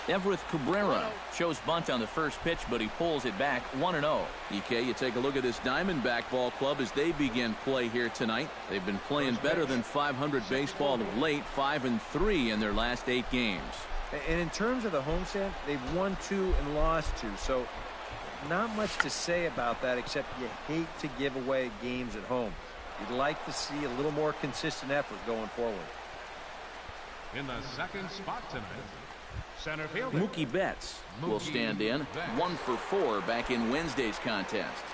Everett Cabrera shows bunt on the first pitch, but he pulls it back 1-0. EK, you take a look at this Diamondback ball club as they begin play here tonight. They've been playing better than .500 baseball of late, 5-3 in their last 8 games. And in terms of the homestand, they've won 2 and lost 2. So not much to say about that, except you hate to give away games at home. You'd like to see a little more consistent effort going forward. In the second spot tonight, center fielder Mookie Betts will stand in. 1 for 4 back in Wednesday's contest.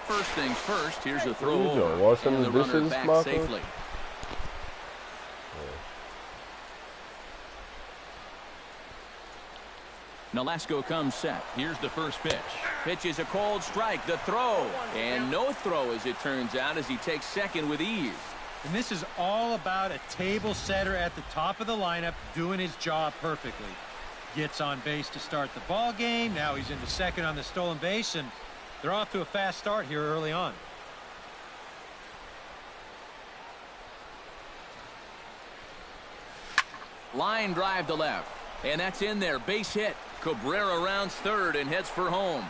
First things first, here's a throw over, and the runner back safely. Nolasco comes set. Here's the first pitch. Pitch is a cold strike. The throw. And no throw, as it turns out, as he takes second with ease. And this is all about a table setter at the top of the lineup doing his job perfectly. Gets on base to start the ball game. Now he's into second on the stolen base, and they're off to a fast start here early on. Line drive to left. And that's in there. Base hit. Cabrera rounds third and heads for home.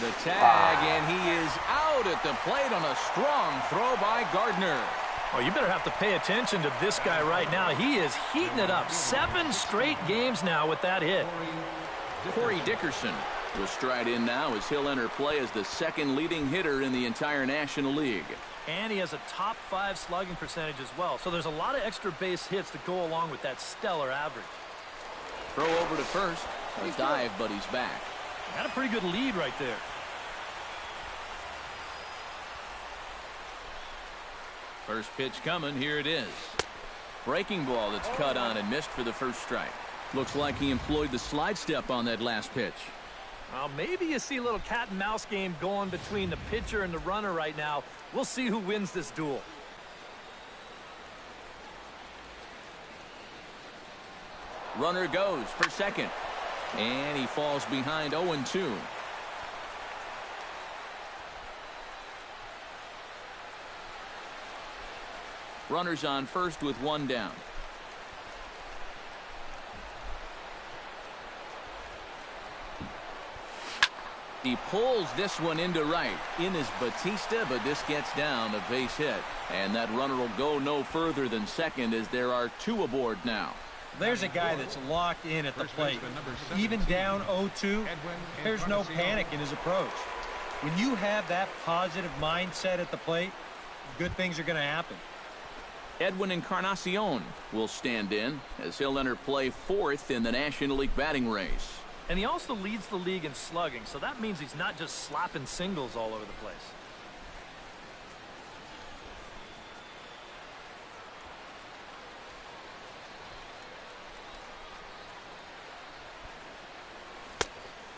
The tag, and he is out at the plate on a strong throw by Gardner. Oh, you better have to pay attention to this guy right now. He is heating it up. 7 straight games now with that hit. Corey Dickerson will stride in now as he'll enter play as the second leading hitter in the entire National League. And he has a top 5 slugging percentage as well. So there's a lot of extra base hits to go along with that stellar average. Throw over to first. A dive, but he's back. Got a pretty good lead right there. First pitch coming. Here it is. Breaking ball that's cut on and missed for the first strike. Looks like he employed the slide step on that last pitch. Well, maybe you see a little cat and mouse game going between the pitcher and the runner right now. We'll see who wins this duel. Runner goes for second. And he falls behind 0-2. Runners on first with 1 down. He pulls this one into right. In is Batista, but this gets down, a base hit. And that runner will go no further than second as there are 2 aboard now. There's a guy that's locked in at the plate. Even down 0-2, there's no panic in his approach. When you have that positive mindset at the plate, good things are going to happen. Edwin Encarnacion will stand in as he'll enter play 4th in the National League batting race. And he also leads the league in slugging, so that means he's not just slapping singles all over the place.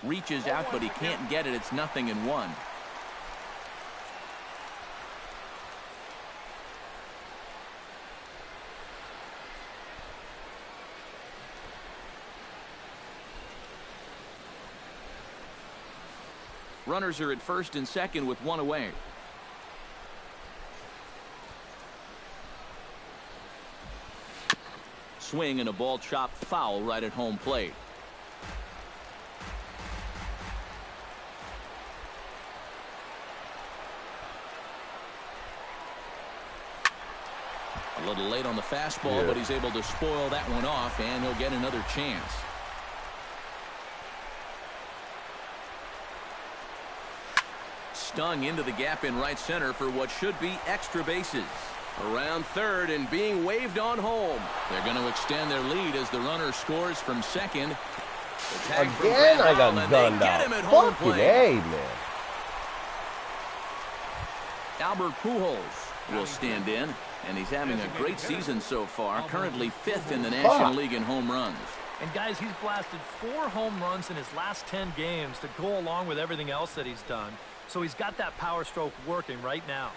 Reaches out, but he can't get it. It's 0-1. Runners are at first and second with 1 away. Swing and a ball chopped foul right at home plate. A little late on the fastball, but he's able to spoil that one off, and he'll get another chance. Stung into the gap in right center for what should be extra bases. Around third and being waved on home. They're going to extend their lead as the runner scores from second. Again, I got gunned out. Fucking A, man. Albert Pujols will stand in, and he's having a great season so far, currently 5th in the National League in home runs. And guys, he's blasted 4 home runs in his last 10 games to go along with everything else that he's done. So he's got that power stroke working right now.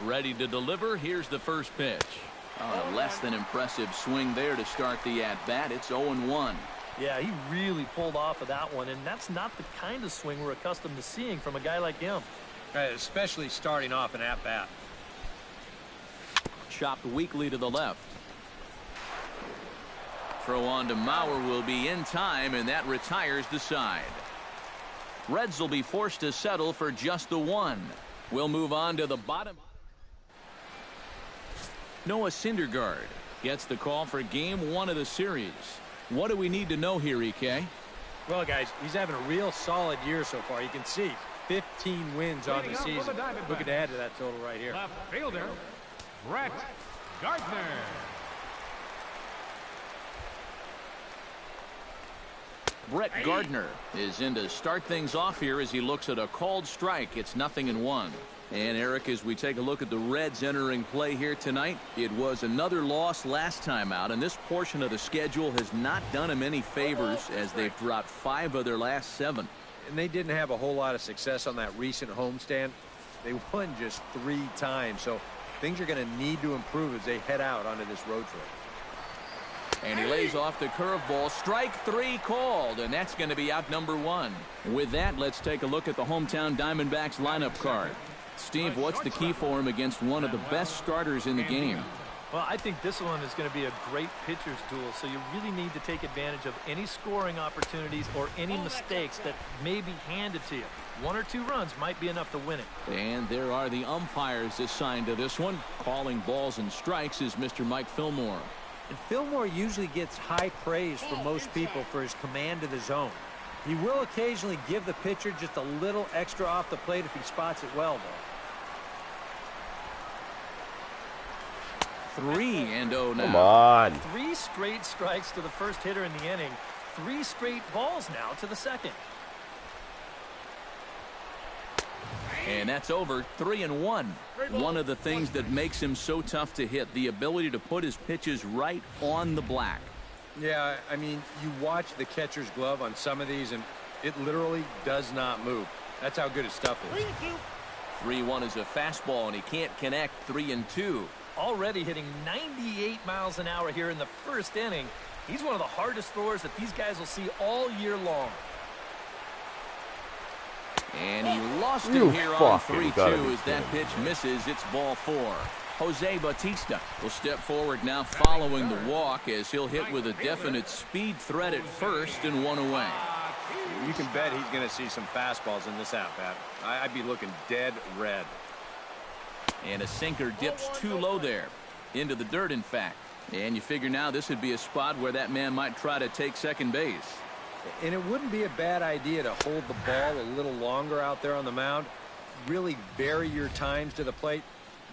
Ready to deliver. Here's the first pitch. A less than impressive swing there to start the at-bat. It's 0-1. Yeah, he really pulled off of that one, and that's not the kind of swing we're accustomed to seeing from a guy like him. especially starting off an at-bat. Chopped weakly to the left. Throw on to Mauer will be in time, and that retires the side. Reds will be forced to settle for just the one. We'll move on to the bottom. Noah Syndergaard gets the call for game 1 of the series. What do we need to know here, EK? Well, guys, he's having a real solid year so far. You can see 15 wins on the season. Looking to add to that total right here. Left fielder, Brett Gardner. Brett Gardner is in to start things off here as he looks at a called strike. It's 0-1. And Eric, as we take a look at the Reds entering play here tonight, it was another loss last time out, and this portion of the schedule has not done them any favors as they've dropped 5 of their last 7. And they didn't have a whole lot of success on that recent homestand. They won just 3 times, so things are going to need to improve as they head out onto this road trip. And he lays off the curveball. Strike 3 called, and that's going to be out number 1. With that, let's take a look at the hometown Diamondbacks lineup card. Steve, what's the key for him against one of the best starters in the game? Well, I think this one is going to be a great pitcher's duel, so you really need to take advantage of any scoring opportunities or any mistakes that may be handed to you. 1 or 2 runs might be enough to win it. And there are the umpires assigned to this one. Calling balls and strikes is Mr. Mike Fillmore. And Fillmore usually gets high praise from most people for his command of the zone. He will occasionally give the pitcher just a little extra off the plate if he spots it well, though. 3-0 now. Come on. 3 straight strikes to the first hitter in the inning. 3 straight balls now to the second. And that's over. 3-1. One of the things that makes him so tough to hit, the ability to put his pitches right on the black. Yeah, I mean, you watch the catcher's glove on some of these, and it literally does not move. That's how good his stuff is. 3-1 is a fastball, and he can't connect. 3-2. Already hitting 98 miles an hour here in the first inning. He's one of the hardest throwers that these guys will see all year long. And he lost him here on 3-2 as that pitch misses. It's ball 4. Jose Bautista will step forward now following the walk as he'll hit with a definite speed threat at first and 1 away. You can bet he's going to see some fastballs in this at-bat. I'd be looking dead red. And a sinker dips too low there. Into the dirt, in fact. And you figure now this would be a spot where that man might try to take second base. And it wouldn't be a bad idea to hold the ball a little longer out there on the mound. Really vary your times to the plate.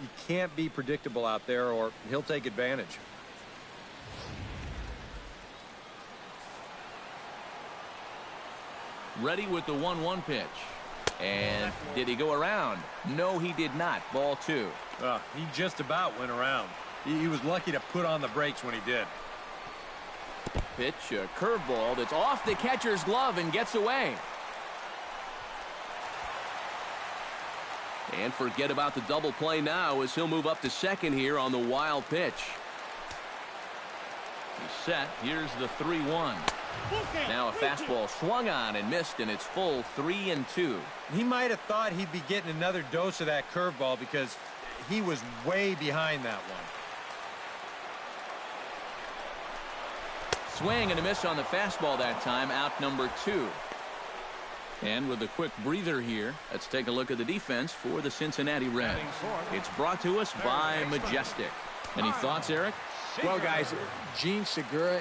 You can't be predictable out there or he'll take advantage. Ready with the 1-1 pitch. And did he go around? No, he did not. Ball 2. He just about went around. He was lucky to put on the brakes when he did. Pitch, a curveball that's off the catcher's glove and gets away. And forget about the double play now as he'll move up to second here on the wild pitch. He's set. Here's the 3-1. Now a fastball swung on and missed, and it's full 3-2. He might have thought he'd be getting another dose of that curveball because he was way behind that one. Swing and a miss on the fastball that time. Out number 2. And with a quick breather here, let's take a look at the defense for the Cincinnati Reds. It's brought to us by Majestic. Any thoughts, Eric? Well, guys, Gene Segura,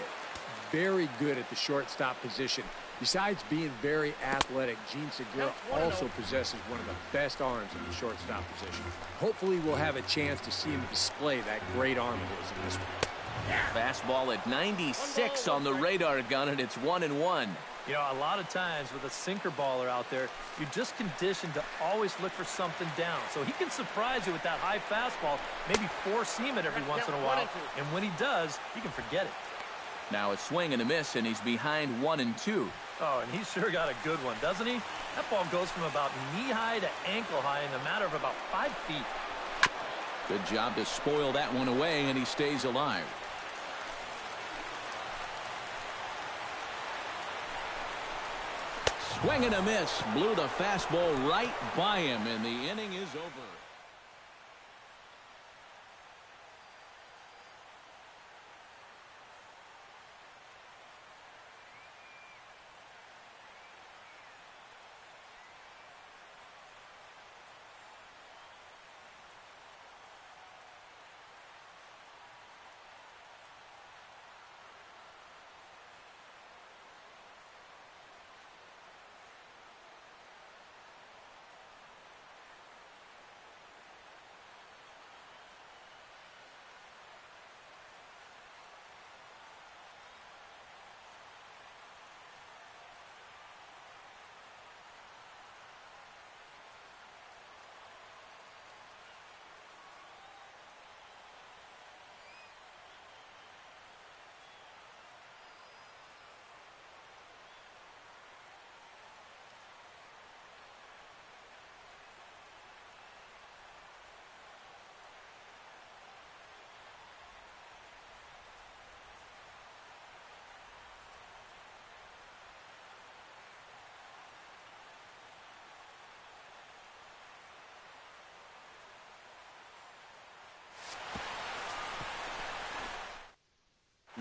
very good at the shortstop position. Besides being very athletic, Gene Segura also possesses one of the best arms in the shortstop position. Hopefully we'll have a chance to see him display that great arm of his in this one. Fastball at 96 on the radar gun, and it's 1-1. You know, a lot of times with a sinker baller out there, you're just conditioned to always look for something down. So he can surprise you with that high fastball, maybe force seam it every once in a while. And when he does, you can forget it. Now a swing and a miss, and he's behind 1-2. Oh, and he sure got a good one, doesn't he? That ball goes from about knee-high to ankle-high in a matter of about 5 feet. Good job to spoil that one away, and he stays alive. Swing and a miss. Blew the fastball right by him, and the inning is over.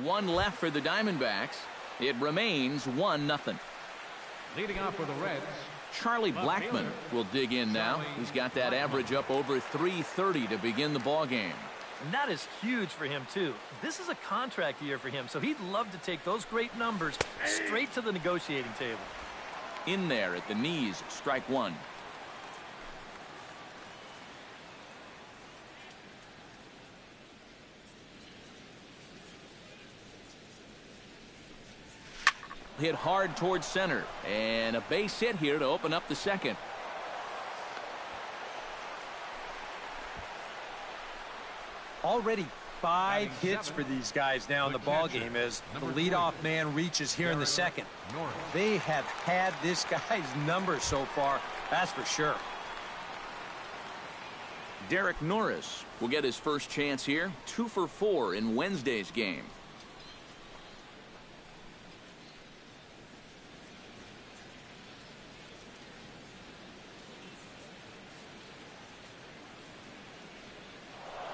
One left for the Diamondbacks. It remains 1-0. Leading off for the Reds, Charlie Blackmon will dig in now. He's got that average up over 330 to begin the ball game. And that is huge for him, too. This is a contract year for him, so he'd love to take those great numbers straight to the negotiating table. In there at the knees, strike one. Hit hard towards center, and a base hit here to open up the second. Already 5 hits for these guys now in the ball game as the leadoff man reaches here in the second. They have had this guy's number so far, that's for sure. Derek Norris will get his first chance here. 2 for 4 in Wednesday's game.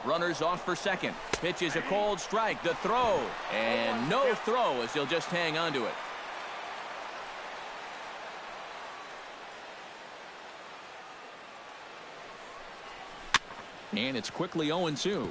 Runners off for second. Pitch is a cold strike. The throw. And no throw as he'll just hang on to it. And it's quickly 0-2.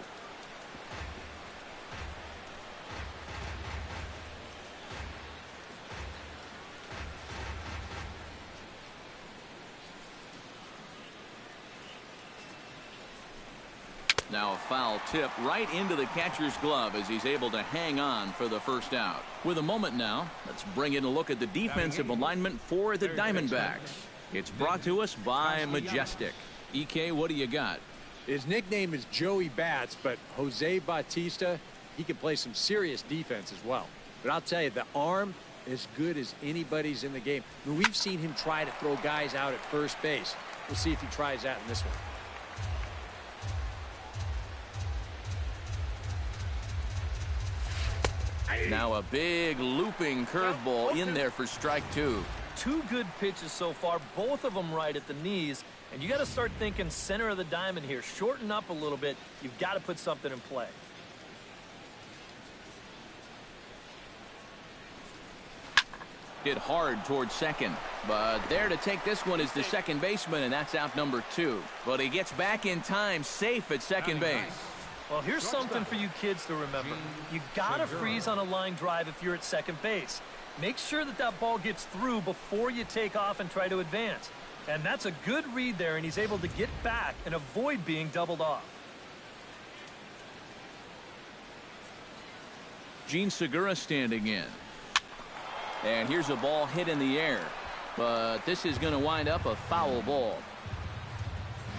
Now a foul tip right into the catcher's glove as he's able to hang on for the first out. With a moment now, let's bring in a look at the defensive alignment for the Diamondbacks. It's brought to us by Majestic. EK, what do you got? His nickname is Joey Bats, but Jose Bautista, he can play some serious defense as well. But I'll tell you, the arm as good as anybody's in the game. I mean, we've seen him try to throw guys out at first base. We'll see if he tries that in this one. Now a big looping curveball in there for strike two. 2 good pitches so far, both of them right at the knees. And you got to start thinking center of the diamond here. Shorten up a little bit. You've got to put something in play. Hit hard towards second. But there to take this one is the second baseman, and that's out number 2. But he gets back in time, safe at second base. Well, here's something for you kids to remember. You got to freeze on a line drive if you're at second base. Make sure that that ball gets through before you take off and try to advance. And that's a good read there, and he's able to get back and avoid being doubled off. Gene Segura standing in. And here's a ball hit in the air. But this is going to wind up a foul ball.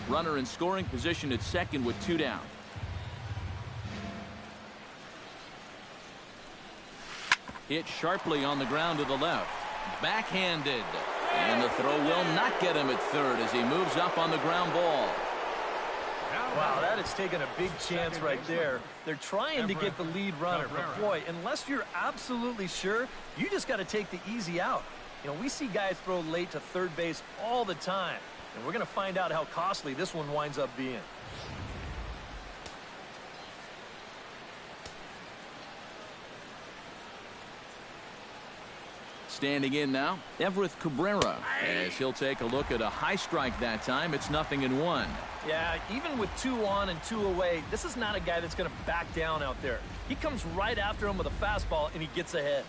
Runner in scoring position at second with 2 down. Hit sharply on the ground to the left. Backhanded. And the throw will not get him at third as he moves up on the ground ball. Wow, that has taken a big chance right there. They're trying to get the lead runner, but boy, unless you're absolutely sure, you just got to take the easy out. You know, we see guys throw late to third base all the time, and we're going to find out how costly this one winds up being. Standing in now, Everett Cabrera, as he'll take a look at a high strike that time. It's 0-1. Yeah, even with 2 on and 2 away, this is not a guy that's going to back down out there. He comes right after him with a fastball, and he gets ahead.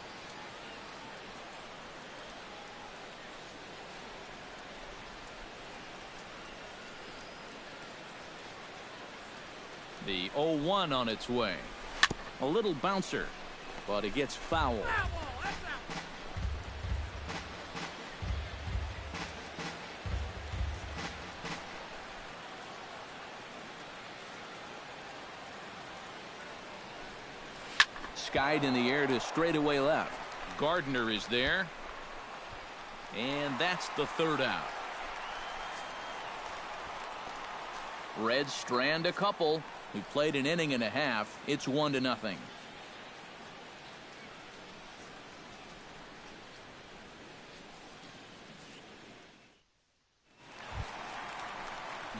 The 0-1 on its way. A little bouncer, but it gets fouled. Skied in the air to straightaway left. Gardner is there. And that's the 3rd out. Reds strand a couple. We played an inning and a half. It's 1-0.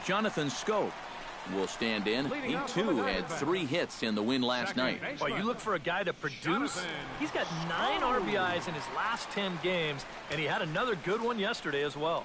Jonathan Scope will stand in. He too had 3 hits in the win last night. Well, you look for a guy to produce. He's got 9 RBIs in his last 10 games, and he had another good one yesterday as well.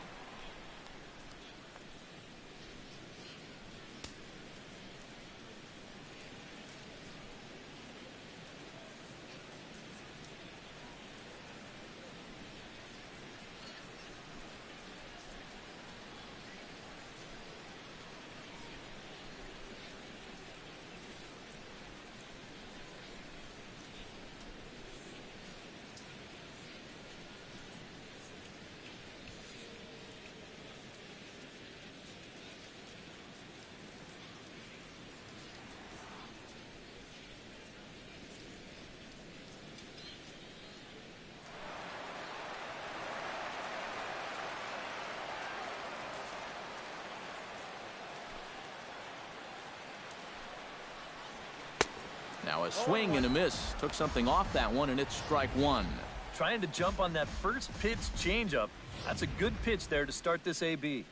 Now a swing and a miss. Took something off that one, and it's strike 1. Trying to jump on that first pitch changeup. That's a good pitch there to start this AB.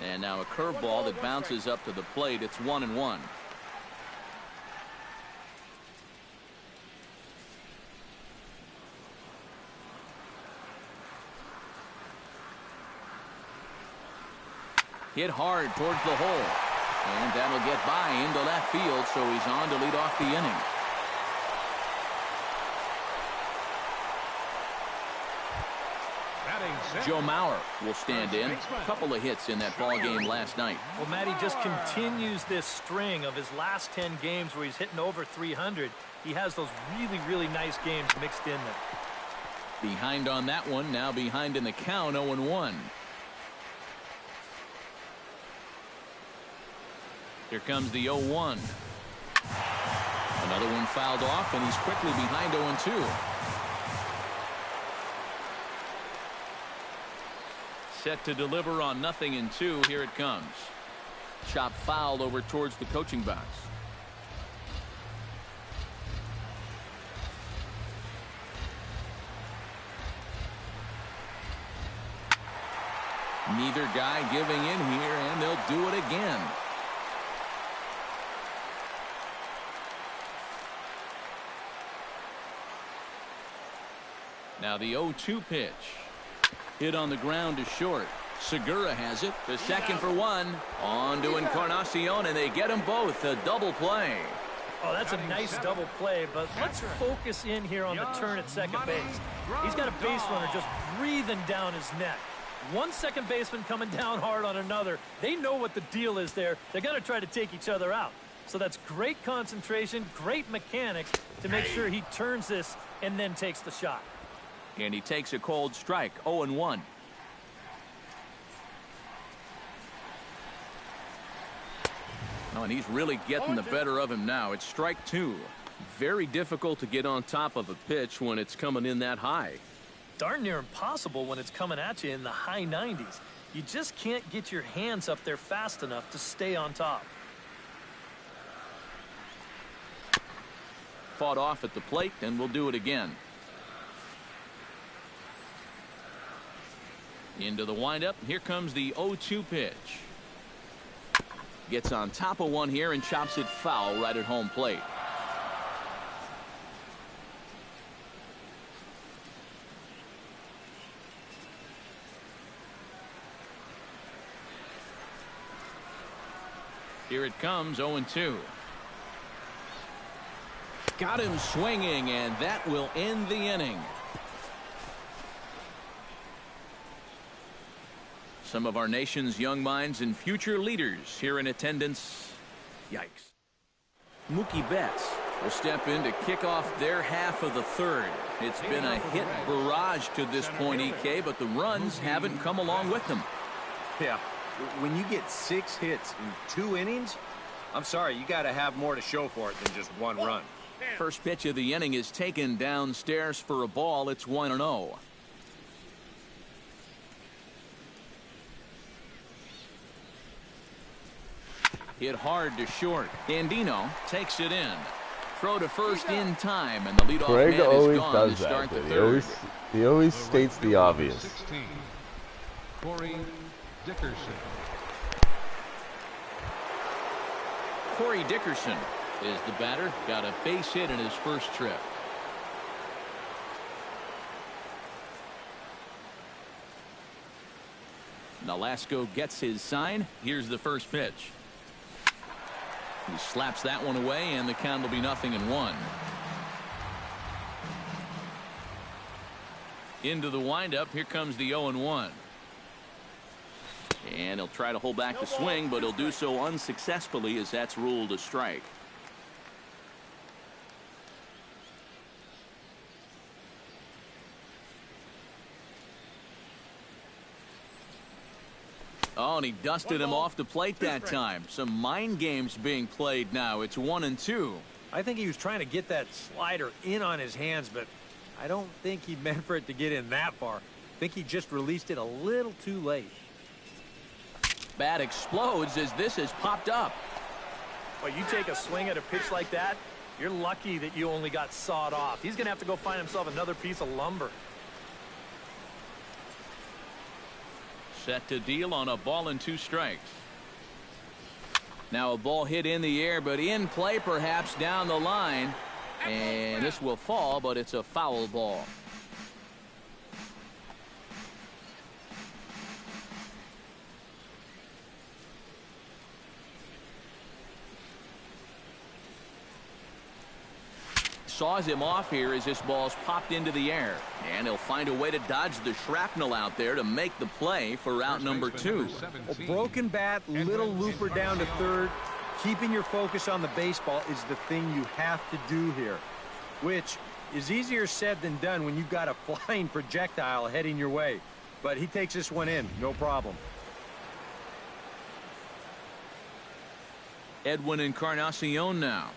And now a curveball that bounces up to the plate. It's 1-1. Hit hard towards the hole. And that'll get by into left field, so he's on to lead off the inning. Joe Mauer will stand in. A couple of hits in that ball game last night. Well, Matty just continues this string of his last 10 games where he's hitting over 300. He has those really, really nice games mixed in there. Behind on that one, now behind in the count, 0-1. Here comes the 0-1. Another one fouled off, and he's quickly behind 0-2. Set to deliver on 0-2. Here it comes. Chop fouled over towards the coaching box. Neither guy giving in here, and they'll do it again. Now the 0-2 pitch. Hit on the ground to short. Segura has it. The second for 1. On to Encarnacion, and they get them both. A double play. Oh, that's a nice double play, but let's focus in here on the turn at second base. He's got a base runner just breathing down his neck. One second baseman coming down hard on another. They know what the deal is there. They're going to try to take each other out. So that's great concentration, great mechanics to make sure he turns this and then takes the shot. And he takes a cold strike. 0-1. Oh, and he's really getting the better of him now. It's strike 2. Very difficult to get on top of a pitch when it's coming in that high. Darn near impossible when it's coming at you in the high 90s. You just can't get your hands up there fast enough to stay on top. Fought off at the plate, and we'll do it again. Into the windup. Here comes the 0-2 pitch. Gets on top of one here and chops it foul right at home plate. Here it comes, 0-2. Got him swinging, and that will end the inning. Some of our nation's young minds and future leaders here in attendance. Yikes. Mookie Betts will step in to kick off their half of the third. It's been a hit barrage to this point, EK, but the runs haven't come along with them. Yeah, when you get 6 hits in 2 innings, I'm sorry, you got to have more to show for it than just 1 run. First pitch of the inning is taken downstairs for a ball. It's 1-0. Hit hard to short. Andino takes it in. Throw to first in time, and the leadoff Greg man always is gone does to start that. the third. He always states the obvious. 16, Corey Dickerson. Corey Dickerson is the batter. Got a base hit in his first trip. Nolasco gets his sign. Here's the first pitch. He slaps that one away, and the count will be 0-1. Into the windup. Here comes the 0-1. And he'll try to hold back the swing, but he'll do so unsuccessfully as that's ruled a strike. Oh, and he dusted him off the plate that time. Some mind games being played now. It's 1-2. I think he was trying to get that slider in on his hands, but I don't think he meant for it to get in that far. I think he just released it a little too late. Bat explodes as this has popped up. Well, you take a swing at a pitch like that, you're lucky that you only got sawed off. He's going to have to go find himself another piece of lumber. Set to deal on a ball and 2 strikes. Now a ball hit in the air, but in play perhaps down the line. And this will fall, but it's a foul ball. Saws him off here as this ball's popped into the air. And he'll find a way to dodge the shrapnel out there to make the play for out number 2. A broken bat, little looper down to third. Keeping your focus on the baseball is the thing you have to do here, which is easier said than done when you've got a flying projectile heading your way. But he takes this one in, no problem. Edwin Encarnacion now.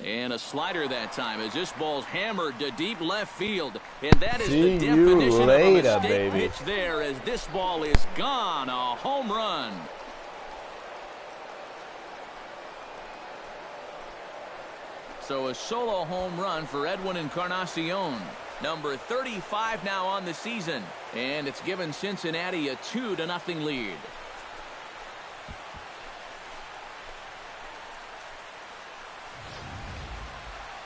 And a slider that time as this ball's hammered to deep left field. And that is the definition of a mistake pitch there as this ball is gone. A home run. So a solo home run for Edwin Encarnacion. Number 35 now on the season. And it's given Cincinnati a 2-0 lead.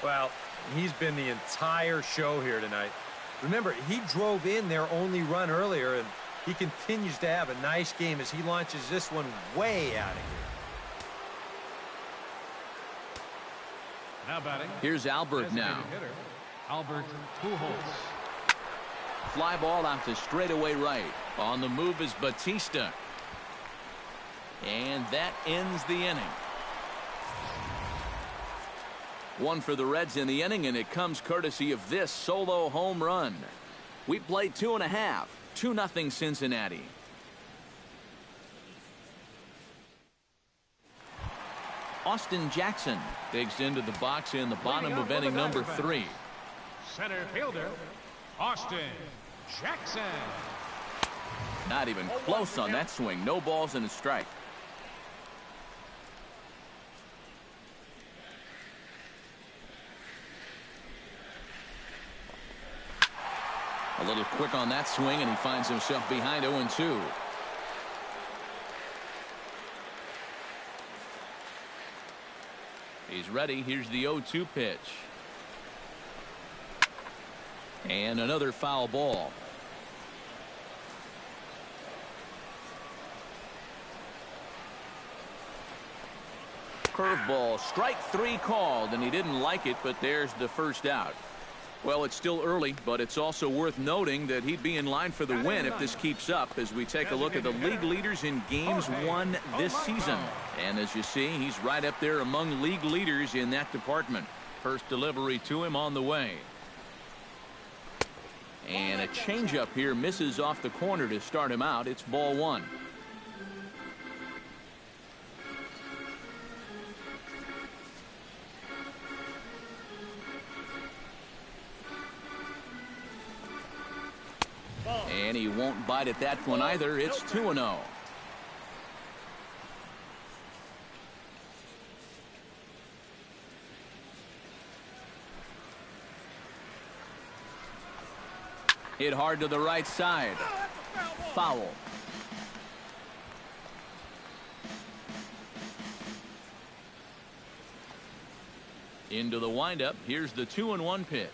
Well, he's been the entire show here tonight. Remember, he drove in their only run earlier, and he continues to have a nice game as he launches this one way out of here. Now batting. Here's Albert now. Hitter, Albert Pujols. Fly ball out to straightaway right. On the move is Batista. And that ends the inning. One for the Reds in the inning, and it comes courtesy of this solo home run. We played 2.5. 2-0 Cincinnati. Austin Jackson digs into the box in the bottom of inning number 3. Center fielder, Austin Jackson. Not even close on that swing. No balls and a strike. A little quick on that swing, and he finds himself behind 0-2. He's ready. Here's the 0-2 pitch. And another foul ball. Curveball, strike 3 called, and he didn't like it, but there's the first out. Well, it's still early, but it's also worth noting that he'd be in line for the win if this keeps up as we take a look at the league leaders in games won this season. And as you see, he's right up there among league leaders in that department. First delivery to him on the way. And a changeup here misses off the corner to start him out. It's ball 1. And he won't bite at that one either. It's 2-0. Hit hard to the right side. Foul. Into the windup. Here's the 2-1 pitch.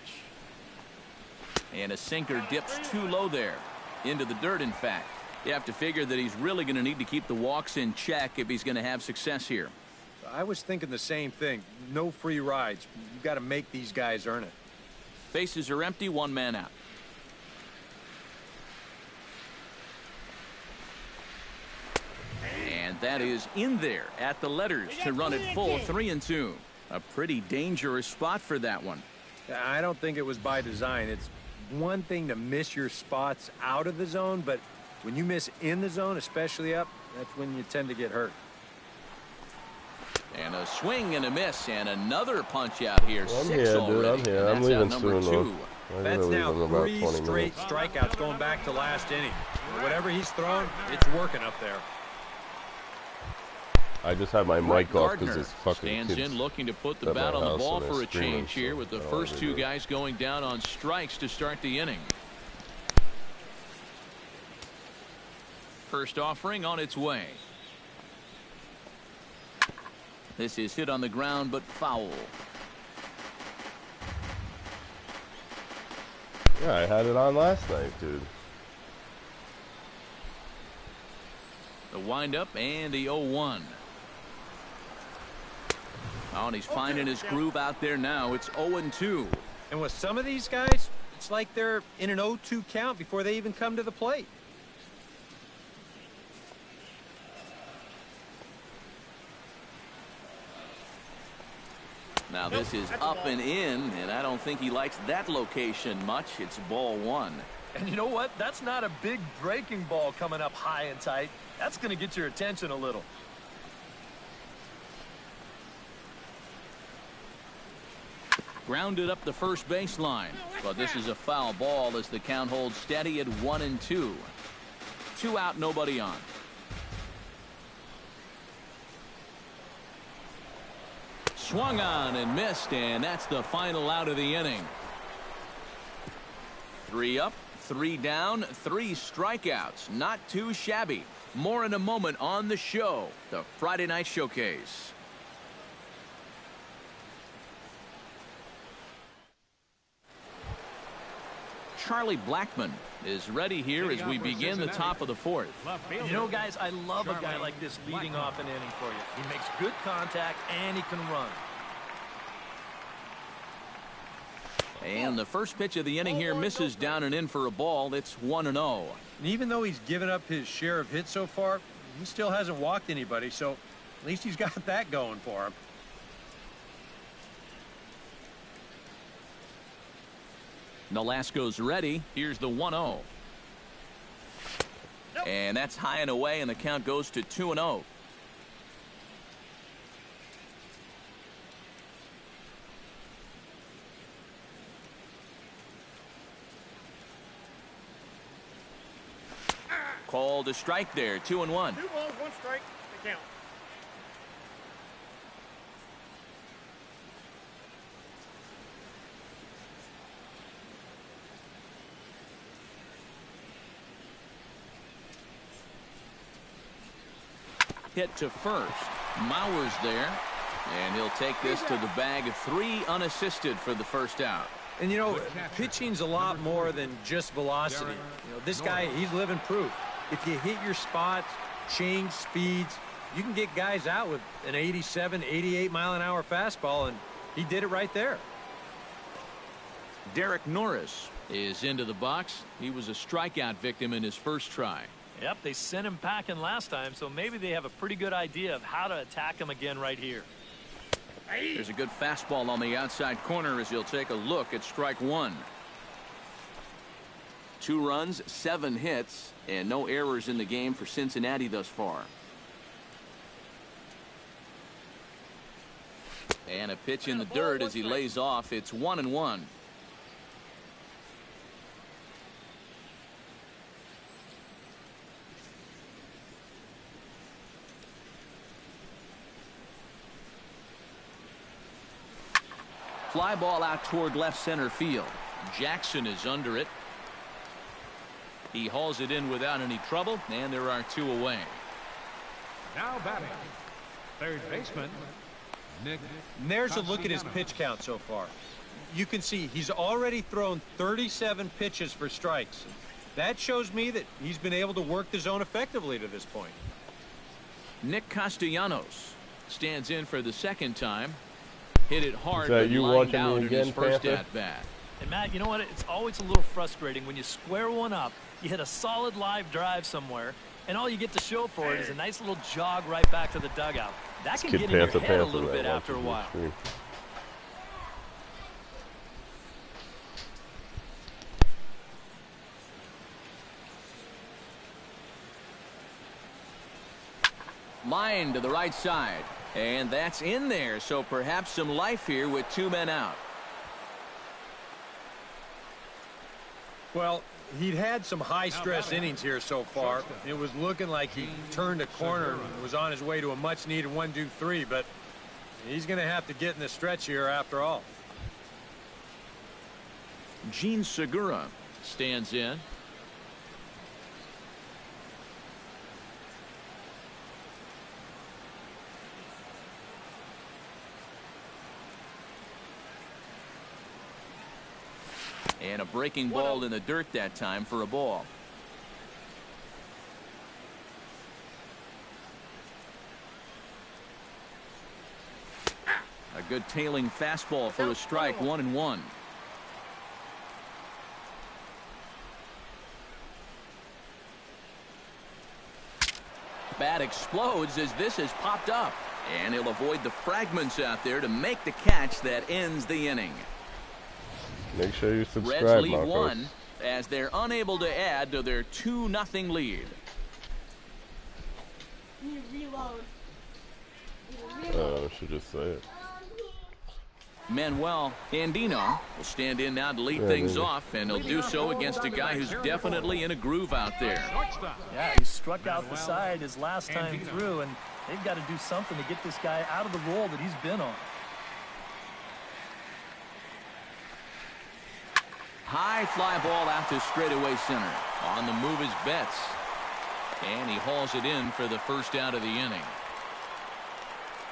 And a sinker dips too low there. Into the dirt, in fact. You have to figure that he's really going to need to keep the walks in check if he's going to have success here. I was thinking the same thing. No free rides. You've got to make these guys earn it. Bases are empty. 1 man out. And that is in there at the letters to run it full. 3-2. A pretty dangerous spot for that one. I don't think it was by design. It's one thing to miss your spots out of the zone, but when you miss in the zone, especially up, that's when you tend to get hurt. And a swing and a miss, and another punch out here. I'm 6 here, already. dude. I'm here. I'm leaving soon, though. That's now 3 straight strikeouts going back to last inning. Whatever he's thrown, it's working up there. I just had my mic off because it's fucking stands in looking to put the bat on the ball for a change here with the first 2 guys going down on strikes to start the inning. First offering on its way. This is hit on the ground but foul. Yeah, I had it on last night, dude. The windup and the 0-1. Oh, and he's finding his groove out there now. It's 0-2. And with some of these guys, it's like they're in an 0-2 count before they even come to the plate. Now this is up and in, and I don't think he likes that location much. It's ball 1. And you know what? That's not a big breaking ball coming up high and tight. That's going to get your attention a little. Grounded up the first baseline, but this is a foul ball as the count holds steady at 1-2. 2 out, nobody on. Swung on and missed, and that's the final out of the inning. 3 up, 3 down, 3 strikeouts. Not too shabby. More in a moment on the show, the Friday Night Showcase. Charlie Blackmon is ready here as we begin the top of the 4th. You know, guys, I love a guy like this leading off an inning for you. He makes good contact and he can run. And the first pitch of the inning here misses down and in for a ball. It's 1-0. And even though he's given up his share of hits so far, he still hasn't walked anybody, so at least he's got that going for him. Nolasco's ready. Here's the 1-0. And that's high and away, and the count goes to 2-0. Called a strike there, 2-1. 2 balls, 1 strike, they count. Hit to first. Mauer's there, and he'll take this to the bag of 3 unassisted for the first out. And, you know, pitching's a lot more than just velocity. You know, this guy, he's living proof. If you hit your spots, change speeds, you can get guys out with an 87, 88-mile-an-hour fastball, and he did it right there. Derek Norris is into the box. He was a strikeout victim in his first try. Yep, they sent him packing last time, so maybe they have a pretty good idea of how to attack him again right here. There's a good fastball on the outside corner as he'll take a look at strike 1. 2 runs, 7 hits, and no errors in the game for Cincinnati thus far. And a pitch in the dirt as he lays off. It's 1-1. Fly ball out toward left center field. Jackson is under it. He hauls it in without any trouble, and there are 2 away. Now batting, third baseman, Nick. And there's a look at his pitch count so far. You can see he's already thrown 37 pitches for strikes. That shows me that he's been able to work the zone effectively to this point. Nick Castellanos stands in for the second time. Hit it hard, that but you lined watching out me in again, his first Panther? at-bat. And Matt, you know what? It's always a little frustrating when you square one up, you hit a solid live drive somewhere, and all you get to show for it is a nice little jog right back to the dugout. That can get in your head a little bit after a while. Line to the right side. And that's in there, so perhaps some life here with 2 men out. Well, he'd had some high-stress innings here so far. It was looking like he turned a corner and was on his way to a much-needed 1-2-3, but he's going to have to get in the stretch here after all. Gene Segura stands in. And a breaking ball in the dirt that time for a ball. A good tailing fastball for a strike, 1-1. Bat explodes as this has popped up. And he'll avoid the fragments out there to make the catch that ends the inning. Make sure you subscribe, Reds lead Marcos. 1 as they're unable to add to their 2-0 lead. I should just say it. Manuel Andino will stand in now to lead things off, and he'll do so against a guy who's definitely in a groove out there. Yeah, he struck out the side his last time through, and they've got to do something to get this guy out of the role that he's been on. High fly ball out to straightaway center. On the move is Betts. And he hauls it in for the first out of the inning.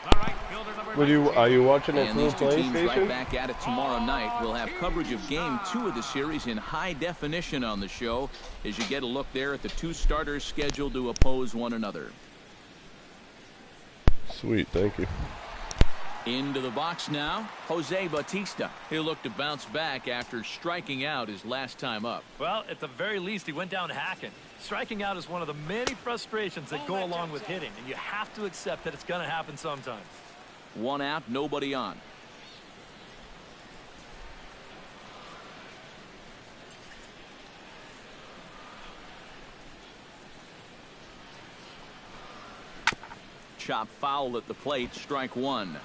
All right, fielder number Are you watching it And through these a two teams right PlayStation? back at it tomorrow night. We'll have coverage of Game 2 of the series in high definition on the show as you get a look there at the 2 starters scheduled to oppose one another. Sweet, thank you. Into the box now, Jose Bautista. He'll look to bounce back after striking out his last time up. Well, at the very least, he went down hacking. Striking out is one of the many frustrations that go along with hitting, and you have to accept that it's going to happen sometimes. 1 out, nobody on. Chop foul at the plate, strike 1.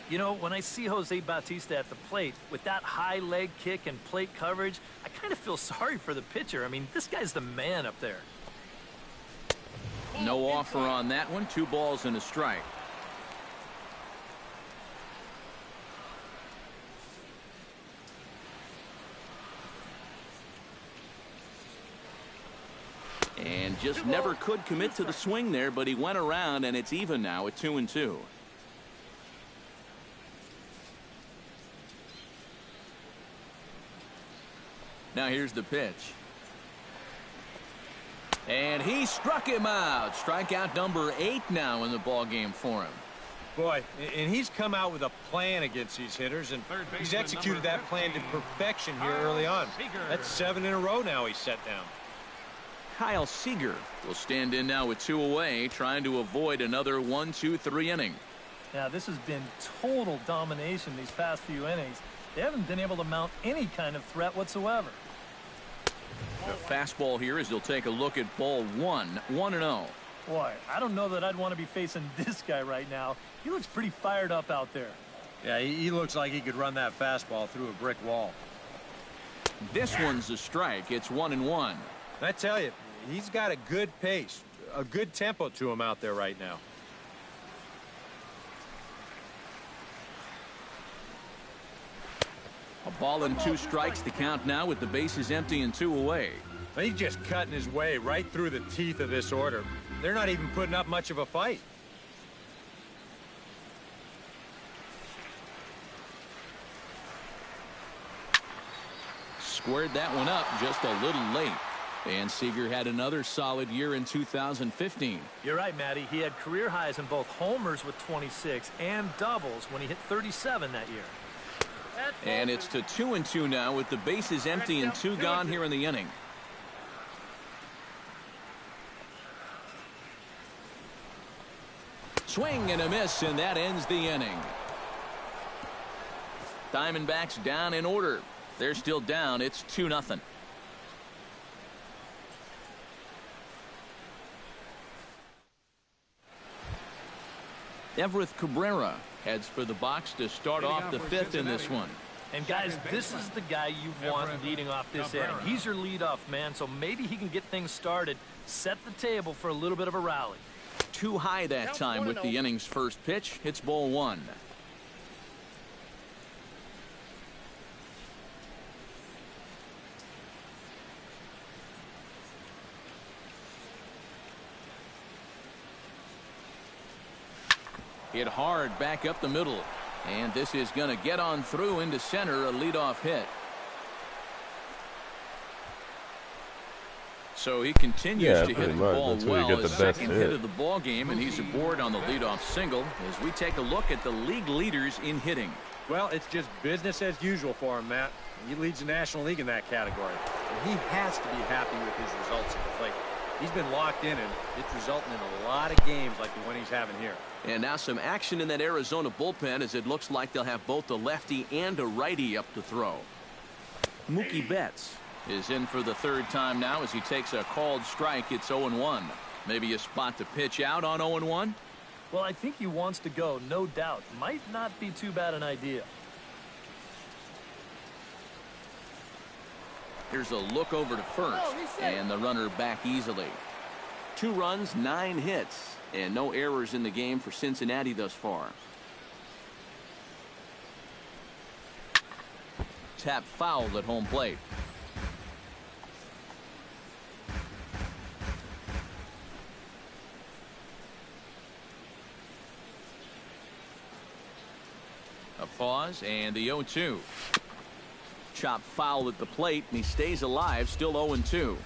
You know, when I see Jose Bautista at the plate with that high leg kick and plate coverage, I kind of feel sorry for the pitcher. I mean, this guy's the man up there. No offer on that one. 2 balls and a strike. And just never could commit to the swing there, but he went around, and it's even now at 2-2. Now here's the pitch. And he struck him out. Strikeout number 8 now in the ball game for him. Boy, and he's come out with a plan against these hitters, and he's executed that plan to perfection here early on. That's 7 in a row now he's set down. Kyle Seager will stand in now with 2 away, trying to avoid another 1-2-3 inning. Yeah, this has been total domination these past few innings. They haven't been able to mount any kind of threat whatsoever. The fastball here as he'll take a look at ball 1, 1-0. Boy, I don't know that I'd want to be facing this guy right now. He looks pretty fired up out there. Yeah, he looks like he could run that fastball through a brick wall. This one's a strike. It's 1-1. I tell you, he's got a good pace, a good tempo to him out there right now. A ball and 2 strikes to count now with the bases empty and 2 away. He's just cutting his way right through the teeth of this order. They're not even putting up much of a fight. Squared that one up just a little late. And Seager had another solid year in 2015. You're right, Matty. He had career highs in both homers with 26 and doubles when he hit 37 that year. And it's to 2-2 now with the bases empty and 2 gone here in the inning. Swing and a miss, and that ends the inning. Diamondbacks down in order. They're still down. It's 2-0. Everett Cabrera heads for the box to start off the 5th in this one. And guys, this is the guy you want leading off this inning. He's your leadoff man, so maybe he can get things started, set the table for a little bit of a rally. Too high that time with the inning's first pitch. Hits ball 1. Hit hard back up the middle. And this is going to get on through into center, a leadoff hit. So he continues to hit the ball well. His second hit of the ball game, and he's aboard on the leadoff single as we take a look at the league leaders in hitting. Well, it's just business as usual for him, Matt. He leads the National League in that category. And he has to be happy with his results at the plate. He's been locked in, and it's resulting in a lot of games like the one he's having here. And now some action in that Arizona bullpen as it looks like they'll have both a lefty and a righty up to throw. Mookie Betts is in for the 3rd time now as he takes a called strike. It's 0-1. Maybe a spot to pitch out on 0-1. Well, I think he wants to go, no doubt. Might not be too bad an idea. Here's a look over to first, and the runner back easily. 2 runs, 9 hits, and no errors in the game for Cincinnati thus far. Tap fouled at home plate. A pause and the 0-2. Chop foul at the plate, and he stays alive, still 0-2.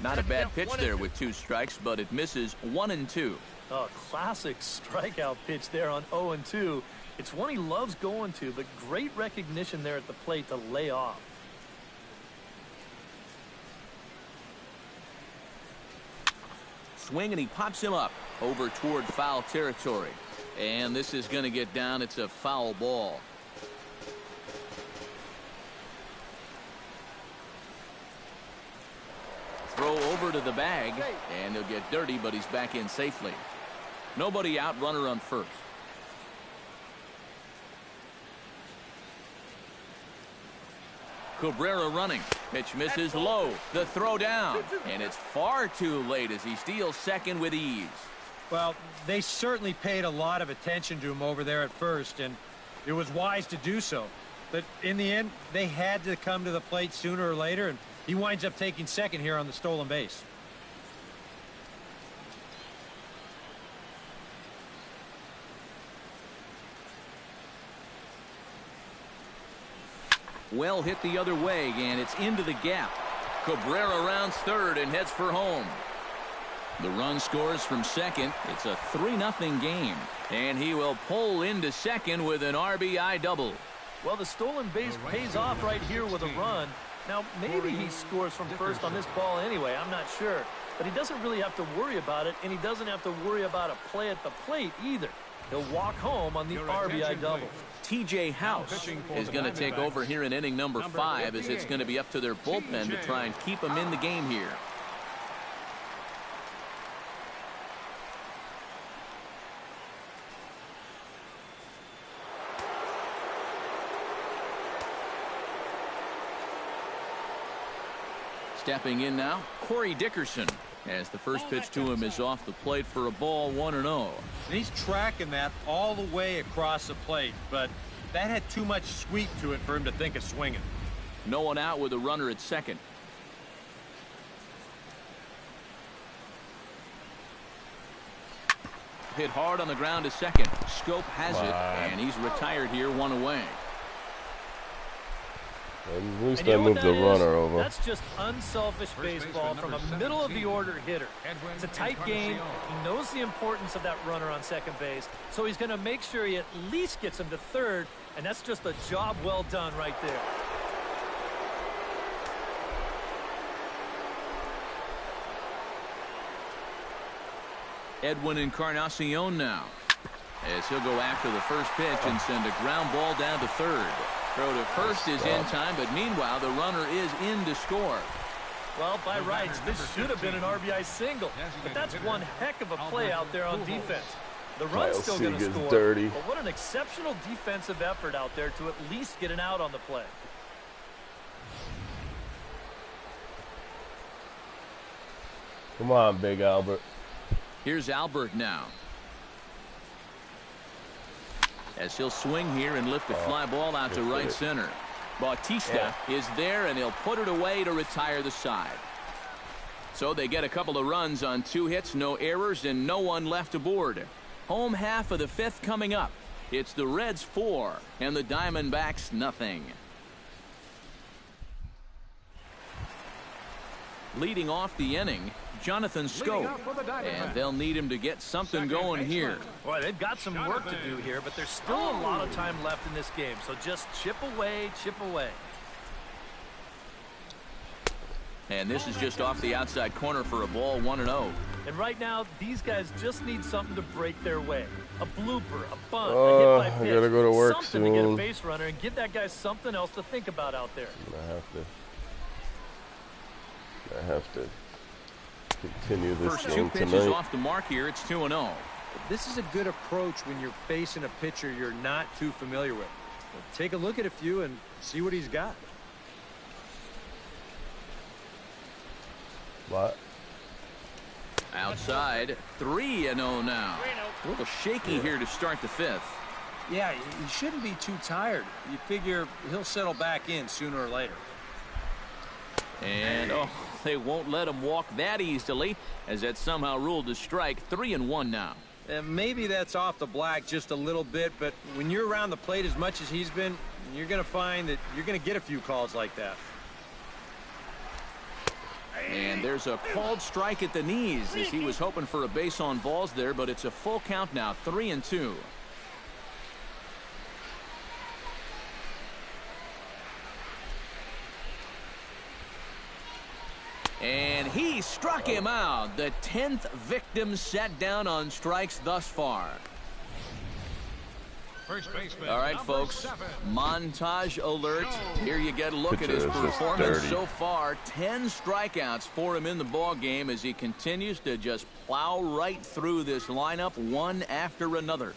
Not a bad pitch there with 2 strikes, but it misses 1-2. Oh, classic strikeout pitch there on 0-2. It's one he loves going to, but great recognition there at the plate to lay off. Swing, and he pops him up over toward foul territory. And this is going to get down. It's a foul ball. Throw over to the bag, and he'll get dirty, but he's back in safely. Nobody out, runner on first. Cabrera running. Pitch misses low. The throw down. And it's far too late as he steals second with ease. Well, they certainly paid a lot of attention to him over there at first, and it was wise to do so. But in the end, they had to come to the plate sooner or later, and he winds up taking second here on the stolen base. Well hit the other way, and it's into the gap. Cabrera rounds third and heads for home. The run scores from second. It's a 3-0 game. And he will pull into second with an RBI double. Well, the stolen base pays off right here with a run. Now, maybe he scores from first on this ball anyway. I'm not sure. But he doesn't really have to worry about it, and he doesn't have to worry about a play at the plate either. He'll walk home on the RBI double. TJ House is going to take over here in inning number 5 as it's going to be up to their bullpen to try and keep him in the game here. Stepping in now, Corey Dickerson, as the first pitch to him is off the plate for a ball, 1-0. And he's tracking that all the way across the plate, but that had too much sweep to it for him to think of swinging. No one out with a runner at second. Hit hard on the ground to second. Scope has it, and he's retired here, 1 away. At least I moved the runner over. That's just unselfish baseball from a middle-of-the-order hitter. It's a tight game. He knows the importance of that runner on second base, so he's going to make sure he at least gets him to third, and that's just a job well done right there. Edwin Encarnacion now, as he'll go after the first pitch and send a ground ball down to third. Throw to first is in time, but meanwhile the runner is in to score. Well, by rights, this should have been an RBI single, but that's one heck of a play out there on defense. The run's still going to score, dirty. But what an exceptional defensive effort out there to at least get an out on the play. Come on, Big Albert. Here's Albert now, as he'll swing here and lift a fly ball out to right center. Bautista is there, and he'll put it away to retire the side. So they get a couple of runs on 2 hits, no errors, and no one left aboard. Home half of the 5th coming up. It's the Reds 4 and the Diamondbacks nothing. Leading off the inning, Jonathan Scope, and they'll need him to get something going here. Boy, they've got some work to do here, but there's still a lot of time left in this game, so just chip away, chip away. And this is just off the outside corner for a ball, 1-0. And right now, these guys just need something to break their way. A blooper, a bunt, a hit by pitch. I gotta go to work something soon. to get a base runner and give that guy something else to think about out there. I have to continue this First game 2 pitches tonight. off the mark here. It's 2-0. This is a good approach when you're facing a pitcher you're not too familiar with. Take a look at a few and see what he's got. What? Outside, 3-0 now. A little shaky here to start the 5th. Yeah, he shouldn't be too tired. You figure he'll settle back in sooner or later. And, they won't let him walk that easily, as that's somehow ruled a strike. 3-1 now. Maybe that's off the black just a little bit, but when you're around the plate as much as he's been, you're going to find that you're going to get a few calls like that. And there's a called strike at the knees as he was hoping for a base on balls there, but it's a full count now, 3-2. And he struck him out. The 10th victim set down on strikes thus far. All right, folks, montage alert. Here you get a look at his performance so far. 10 strikeouts for him in the ball game as he continues to just plow right through this lineup one after another.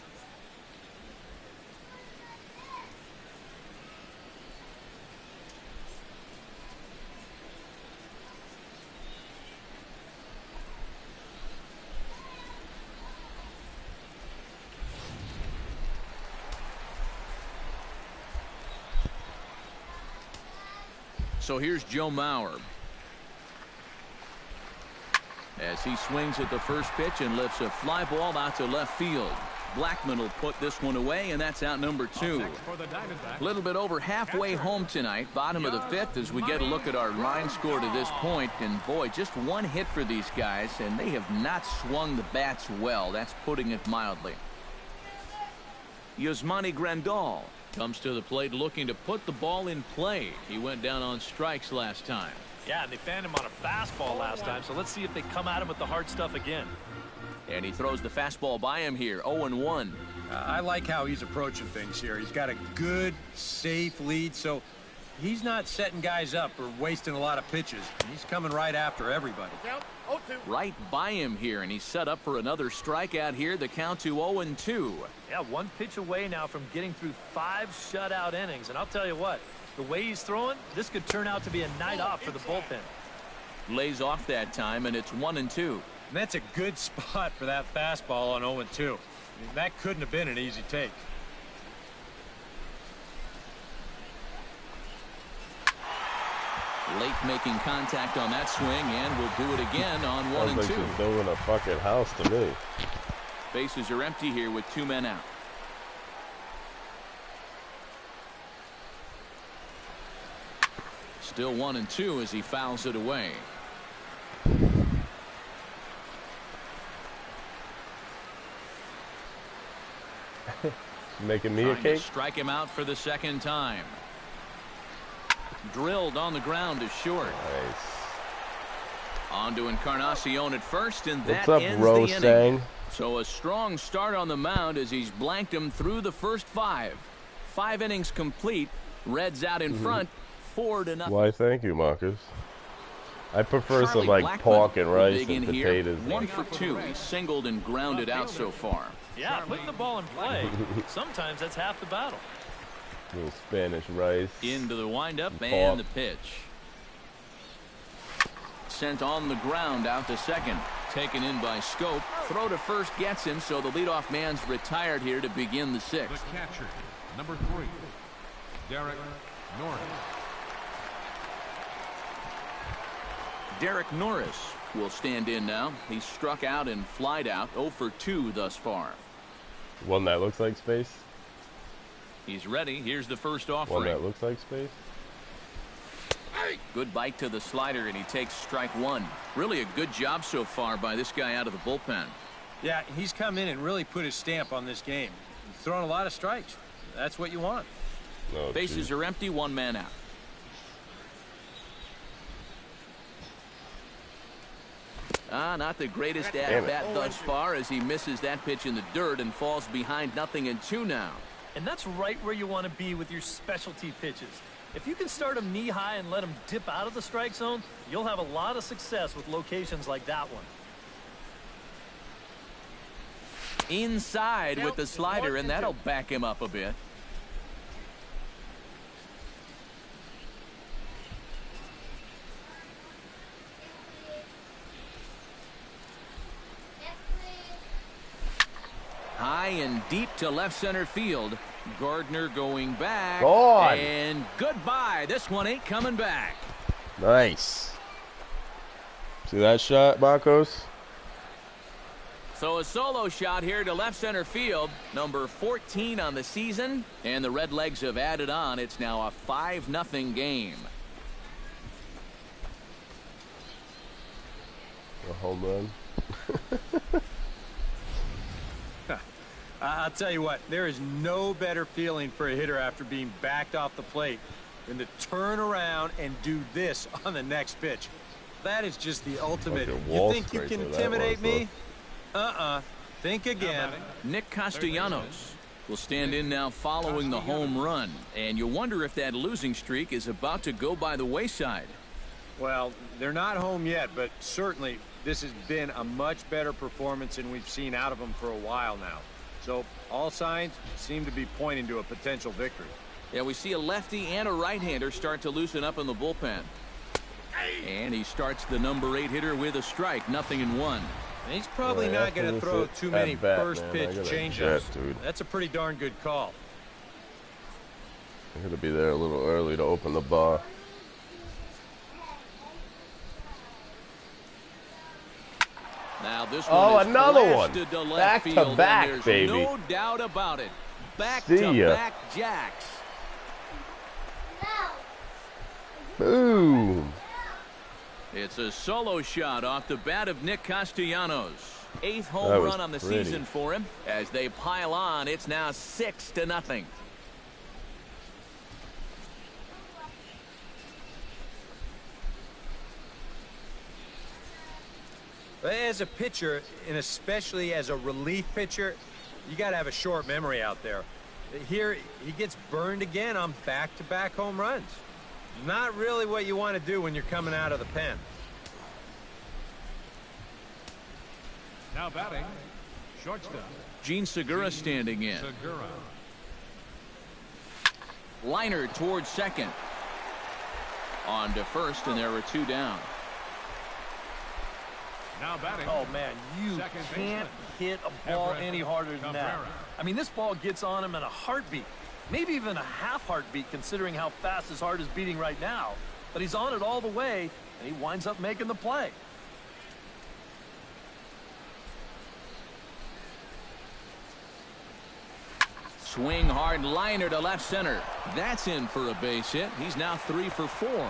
So here's Joe Mauer. As he swings at the first pitch and lifts a fly ball out to left field. Blackman will put this one away, and that's out number 2. A little bit over halfway home tonight, bottom of the 5th, as we get a look at our line score to this point. And boy, just one hit for these guys, and they have not swung the bats well. That's putting it mildly. Yasmani Grandal comes to the plate looking to put the ball in play. He went down on strikes last time. Yeah, and they fanned him on a fastball last time, so let's see if they come at him with the hard stuff again. And he throws the fastball by him here, 0-1. I like how he's approaching things here. He's got a good, safe lead, so he's not setting guys up or wasting a lot of pitches. He's coming right after everybody. Count 0-2. Right by him here, and he's set up for another strikeout here. The count to 0-2. Yeah, one pitch away now from getting through 5 shutout innings. And I'll tell you what, the way he's throwing, this could turn out to be a night off for the bullpen. Lays off that time, and it's 1-2. And that's a good spot for that fastball on 0-2. I mean, that couldn't have been an easy take. Late making contact on that swing, and will do it again on 1-2. Like he's building a fucking house to me. Bases are empty here with 2 men out. Still 1-2 as he fouls it away. Making me a cake? Strike him out for the second time. Drilled on the ground to short. Nice. On to Encarnacion at first, and that What's up, ends Rose the inning. Sang? So a strong start on the mound as he's blanked him through the first 5. 5 innings complete. Reds out in front, 4-0. Why, thank you, Marcus. I prefer Charlie some like Blackman pork and rice dig in and here. potatoes. 1 for 2. He's singled and grounded out so far. Yeah, putting the ball in play, sometimes that's half the battle. Little Spanish rice. Into the windup and and the pitch. Sent on the ground out to second. Taken in by Scope. Throw to first gets him, so the leadoff man's retired here to begin the 6th. The catcher, number 3, Derek Norris. Derek Norris will stand in now. He's struck out and flied out, 0 for 2 thus far. One that looks like space. He's ready. Here's the first One offering. that looks like space. Good bite to the slider, and he takes strike 1. Really a good job so far by this guy out of the bullpen. Yeah, he's come in and really put his stamp on this game. He's thrown a lot of strikes. That's what you want. No, Bases are empty, 1 man out. Not the greatest at-bat thus far as he misses that pitch in the dirt and falls behind 0-2 now. And that's right where you want to be with your specialty pitches. If you can start them knee-high and let them dip out of the strike zone, you'll have a lot of success with locations like that one. Inside with the slider, and that'll back him up a bit. High and deep to left center field. Gardner going back. Gone. And goodbye. This one ain't coming back. Nice. See that shot, Marcos? So a solo shot here to left center field. Number 14 on the season. And the Redlegs have added on. It's now a 5-0 game. A home run. I'll tell you what, there is no better feeling for a hitter after being backed off the plate than to turn around and do this on the next pitch. That is just the ultimate. You think you can intimidate me? Think again. Nick Castellanos will stand in now following the home run. And you wonder if that losing streak is about to go by the wayside. Well, they're not home yet, but certainly this has been a much better performance than we've seen out of them for a while now. So all signs seem to be pointing to a potential victory. Yeah, we see a lefty and a right-hander start to loosen up in the bullpen. And he starts the number 8 hitter with a strike, 0-1. He's probably not going to throw too many first-pitch changeups. Dude. That's a pretty darn good call. I'm going to be there a little early to open the bar. Now this Oh, one is another one. blasted to left Back to field, and back, there's baby. no doubt about it. See ya. Back-to-back jacks. Boom. It's a solo shot off the bat of Nick Castellanos. 8th That home was run on the pretty. season for him. As they pile on, it's now 6-0. As a pitcher, and especially as a relief pitcher, you got to have a short memory out there. Here, he gets burned again on back-to-back home runs. Not really what you want to do when you're coming out of the pen. Now batting, shortstop. Gene Segura standing in. Segura. Liner towards second. On to first, and there were 2 down. Now batting. Oh, man, you Second can't baseman. hit a ball Everett any harder than that. Cabrera. I mean, this ball gets on him in a heartbeat. Maybe even a half heartbeat, considering how fast his heart is beating right now. But he's on it all the way, and he winds up making the play. Swing hard liner to left center. That's in for a base hit. He's now 3 for 4.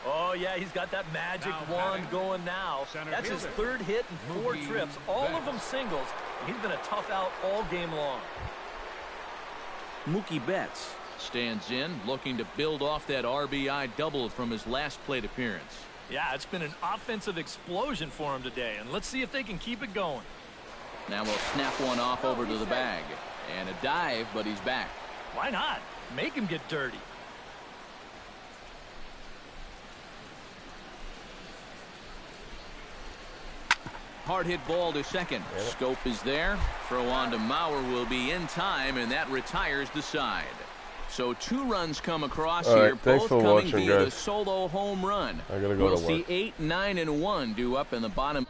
Oh, yeah, he's got that magic Now wand batting, going now. center That's his fielder, 3rd hit in 4 Mookie trips, all of Betts. them singles. And he's been a tough out all game long. Mookie Betts stands in, looking to build off that RBI double from his last plate appearance. Yeah, it's been an offensive explosion for him today, and let's see if they can keep it going. Now we'll snap one off over to the bag. And a dive, but he's back. Why not? Make him get dirty. Hard hit ball to second. Scope is there. Throw on to Mauer will be in time, and that retires the side. So 2 runs come across All right, here, thanks both for coming watching, via the guys. solo home run. I gotta go We'll to work. see 8, 9, and 1 due up in the bottom.